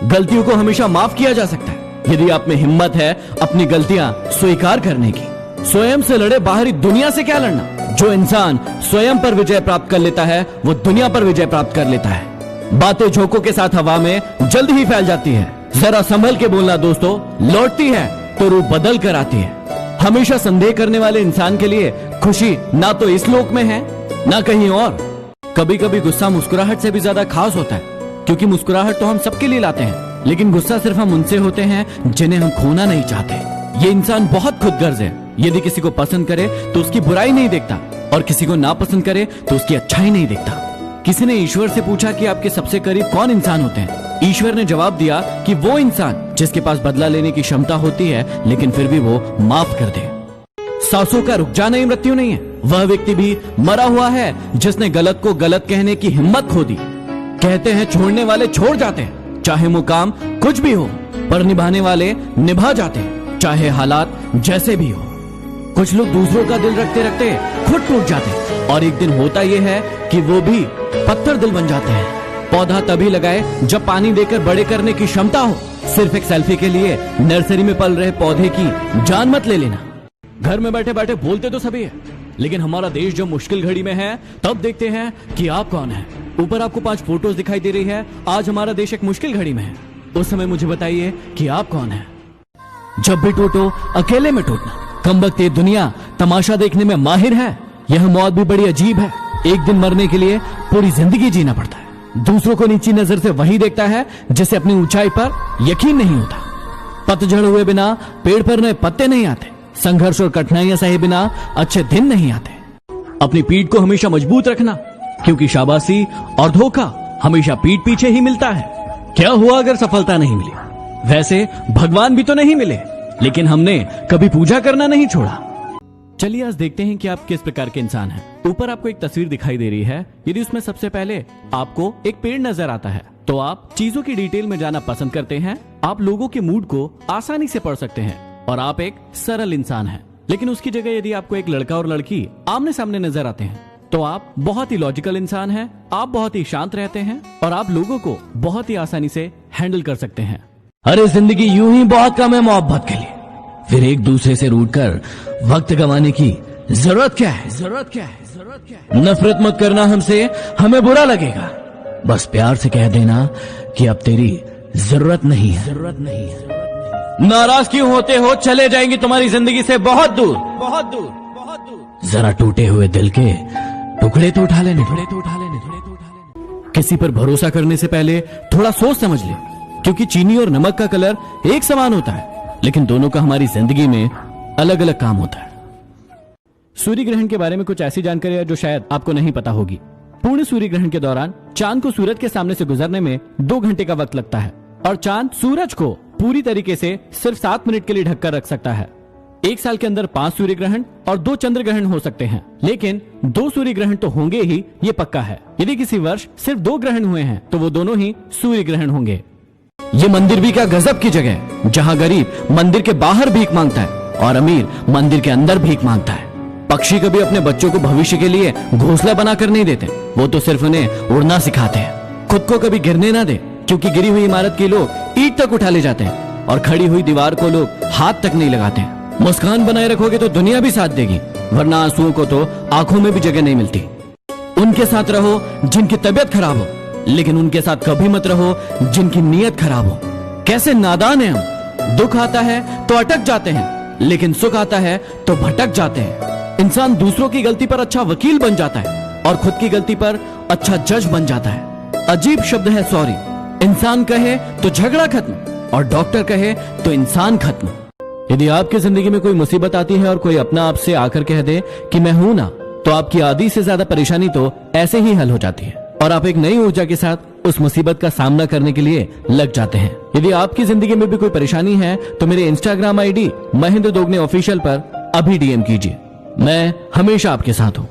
गलतियों को हमेशा माफ किया जा सकता है यदि आप में हिम्मत है अपनी गलतियां स्वीकार करने की। स्वयं से लड़े, बाहरी दुनिया से क्या लड़ना। जो इंसान स्वयं पर विजय प्राप्त कर लेता है वो दुनिया पर विजय प्राप्त कर लेता है। बातें झोंकों के साथ हवा में जल्द ही फैल जाती है। जरा संभल के बोलना दोस्तों, लौटती है तो रूप बदल कर आती है। हमेशा संदेह करने वाले इंसान के लिए खुशी ना तो इस लोक में है ना कहीं और। कभी कभी गुस्सा मुस्कुराहट से भी ज्यादा खास होता है, क्योंकि मुस्कुराहट तो हम सबके लिए लाते हैं, लेकिन गुस्सा सिर्फ हम उनसे होते हैं जिन्हें हम खोना नहीं चाहते। ये इंसान बहुत खुदगर्ज है। यदि किसी को पसंद करे तो उसकी बुराई नहीं देखता, और किसी को नापसंद करे तो उसकी अच्छाई नहीं देखता। किसी ने ईश्वर से पूछा कि आपके सबसे करीब कौन इंसान होते हैं। ईश्वर ने जवाब दिया कि वो इंसान जिसके पास बदला लेने की क्षमता होती है लेकिन फिर भी वो माफ कर दे। सांसों का रुक जाना ही मृत्यु नहीं है। वह व्यक्ति भी मरा हुआ है जिसने गलत को गलत कहने की हिम्मत खो दी। कहते हैं छोड़ने वाले छोड़ जाते हैं, चाहे मुकाम कुछ भी हो, पर निभाने वाले निभा जाते हैं, चाहे हालात जैसे भी हो। कुछ लोग दूसरों का दिल रखते रखते खुद टूट जाते हैं, और एक दिन होता यह है कि वो भी पत्थर दिल बन जाते हैं। पौधा तभी लगाए जब पानी देकर बड़े करने की क्षमता हो। सिर्फ एक सेल्फी के लिए नर्सरी में पल रहे पौधे की जान मत ले लेना। घर में बैठे बैठे बोलते तो सभी है, लेकिन हमारा देश जो मुश्किल घड़ी में है तब देखते हैं कि आप कौन है। ऊपर आपको 5 फोटोज दिखाई दे रही है। आज हमारा देश एक मुश्किल घड़ी में है। उस समय मुझे बताइए कि आप कौन है। जब भी टूटो अकेले में टूटना। कमबख्त ये दुनिया तमाशा देखने में माहिर है। यह मौत भी बड़ी अजीब है। एक दिन मरने के लिए पूरी जिंदगी जीना पड़ता है। दूसरों को नीची नजर से वही देखता है जिसे अपनी ऊंचाई पर यकीन नहीं होता। पतझड़ हुए बिना पेड़ पर नए पत्ते नहीं आते। संघर्ष और कठिनाइयां सहे बिना अच्छे दिन नहीं आते। अपनी पीठ को हमेशा मजबूत रखना, क्योंकि शाबाशी और धोखा हमेशा पीठ पीछे ही मिलता है। क्या हुआ अगर सफलता नहीं मिली? वैसे भगवान भी तो नहीं मिले, लेकिन हमने कभी पूजा करना नहीं छोड़ा। चलिए आज देखते हैं कि आप किस प्रकार के इंसान हैं। ऊपर आपको एक तस्वीर दिखाई दे रही है। यदि उसमें सबसे पहले आपको एक पेड़ नजर आता है तो आप चीजों की डिटेल में जाना पसंद करते हैं। आप लोगों के मूड को आसानी से पढ़ सकते हैं और आप एक सरल इंसान हैं। लेकिन उसकी जगह यदि आपको एक लड़का और लड़की आमने सामने नजर आते हैं तो आप बहुत ही लॉजिकल इंसान हैं। आप बहुत ही शांत रहते हैं और आप लोगों को बहुत ही आसानी से हैंडल कर सकते हैं। अरे जिंदगी यूं ही बहुत कम है मोहब्बत के लिए, फिर एक दूसरे से रूठकर वक्त गंवाने की जरूरत क्या है? जरूरत क्या है? जरूरत क्या है? नफरत मत करना हमसे, हमें बुरा लगेगा। बस प्यार से कह देना कि अब तेरी जरूरत नहीं है। जरूरत नहीं है। नाराज क्यों होते हो? चले जाएंगे तुम्हारी जिंदगी से बहुत दूर, बहुत दूर, बहुत दूर। जरा टूटे हुए दिल के टुकड़े तो उठा लेने, टुकड़े तो उठा लेने, टुकड़े तो उठा लेने। किसी पर भरोसा करने से पहले थोड़ा सोच समझ ले, क्योंकि चीनी और नमक का कलर एक समान होता है, लेकिन दोनों का हमारी जिंदगी में अलग अलग काम होता है। सूर्य ग्रहण के बारे में कुछ ऐसी जानकारी है जो शायद आपको नहीं पता होगी। पूर्ण सूर्य ग्रहण के दौरान चांद को सूरज के सामने से गुजरने में 2 घंटे का वक्त लगता है, और चांद सूरज को पूरी तरीके से सिर्फ 7 मिनट के लिए ढककर रख सकता है। एक साल के अंदर 5 सूर्य ग्रहण और 2 चंद्र ग्रहण हो सकते हैं, लेकिन 2 सूर्य ग्रहण तो होंगे ही, ये पक्का है। यदि किसी वर्ष सिर्फ 2 ग्रहण हुए हैं तो वो दोनों ही सूर्य ग्रहण होंगे। ये मंदिर भी क्या गजब की जगह है, जहाँ गरीब मंदिर के बाहर भीख मांगता है और अमीर मंदिर के अंदर भीख मांगता है। पक्षी कभी अपने बच्चों को भविष्य के लिए घोंसला बनाकर नहीं देते, वो तो सिर्फ उन्हें उड़ना सिखाते हैं। खुद को कभी गिरने ना दे, क्योंकि गिरी हुई इमारत के लोग ईंट तक उठा ले जाते हैं और खड़ी हुई दीवार को लोग हाथ तक नहीं लगाते हैं। मुस्कान बनाए रखोगे तो दुनिया भी साथ देगी, वरना आंसुओं को तो आंखों में भी जगह नहीं मिलती। उनके साथ रहो जिनकी तबीयत खराब हो, लेकिन उनके साथ कभी मत रहो जिनकी नीयत खराब हो। कैसे नादान है हम। दुख आता है तो अटक जाते हैं, लेकिन सुख आता है तो भटक जाते हैं। इंसान दूसरों की गलती पर अच्छा वकील बन जाता है और खुद की गलती पर अच्छा जज बन जाता है। अजीब शब्द है सॉरी। इंसान कहे तो झगड़ा खत्म, और डॉक्टर कहे तो इंसान खत्म। यदि आपकी जिंदगी में कोई मुसीबत आती है और कोई अपना आपसे आकर कह दे कि मैं हूं ना, तो आपकी आधी से ज्यादा परेशानी तो ऐसे ही हल हो जाती है और आप एक नई ऊर्जा के साथ उस मुसीबत का सामना करने के लिए लग जाते हैं। यदि आपकी जिंदगी में भी कोई परेशानी है तो मेरे Instagram ID Mahendra Dogne official पर अभी डीएम कीजिए। मैं हमेशा आपके साथ हूँ।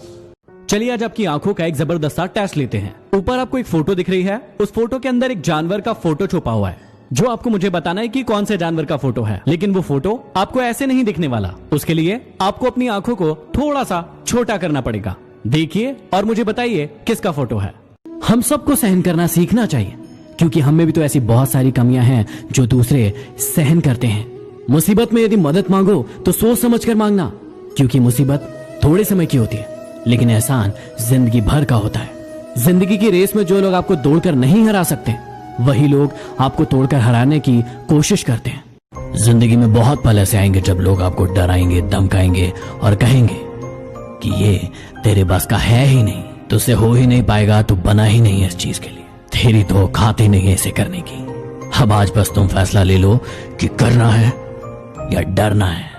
चलिए आज आपकी आंखों का एक जबरदस्त सा टेस्ट लेते हैं। ऊपर आपको एक फोटो दिख रही है। उस फोटो के अंदर एक जानवर का फोटो छुपा हुआ है, जो आपको मुझे बताना है कि कौन से जानवर का फोटो है। लेकिन वो फोटो आपको ऐसे नहीं दिखने वाला। उसके लिए आपको अपनी आंखों को थोड़ा सा छोटा करना पड़ेगा। देखिए और मुझे बताइए किसका फोटो है। हम सबको सहन करना सीखना चाहिए, क्योंकि हम में भी तो ऐसी बहुत सारी कमियां हैं जो दूसरे सहन करते हैं। मुसीबत में यदि मदद मांगो तो सोच समझ कर मांगना, क्योंकि मुसीबत थोड़े समय की होती है लेकिन एहसान जिंदगी भर का होता है। जिंदगी की रेस में जो लोग आपको दौड़कर नहीं हरा सकते, वही लोग आपको तोड़कर हराने की कोशिश करते हैं। जिंदगी में बहुत पल ऐसे आएंगे जब लोग आपको डराएंगे, धमकाएंगे और कहेंगे कि ये तेरे बस का है ही नहीं, तुझसे हो ही नहीं पाएगा, तू बना ही नहीं है इस चीज के लिए, तेरी तो औकात ही नहीं है इसे करने की। अब आज बस तुम फैसला ले लो कि करना है या डरना है।